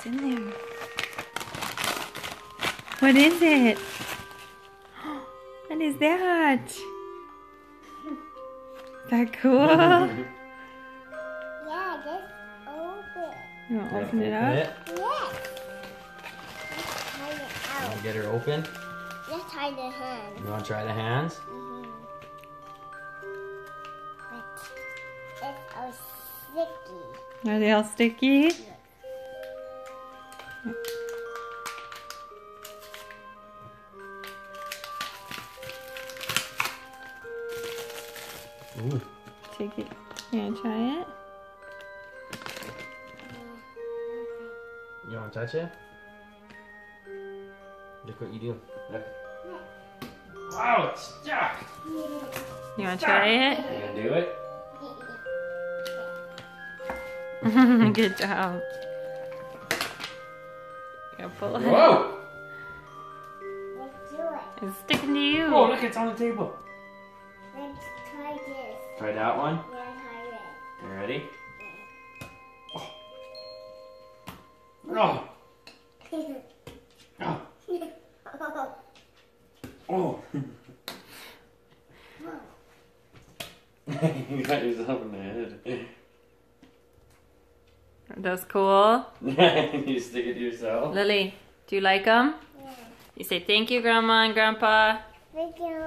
What's in there? What is it? What is that? Is that cool? Yeah, just open. You want to open it up? Yes. Let's try it You out. want to get her open? Let's try the hand. You want to try the hands? It's all sticky. Are they all sticky? Ooh. Take it. You want to try it? You want to touch it? Look what you do. Look. Wow, it's stuck. You want to try it? You gonna do it? Good job. You pull it. Whoa! Let's do it. It's sticking to you. Oh, look, it's on the table. Let's try this. Try that one. Yeah, try it. You ready? Oh. Oh. Oh. You got yourself in the head. That's cool. You stick it to yourself. Lily, do you like them? Yeah. You say thank you, Grandma and Grandpa. Thank you.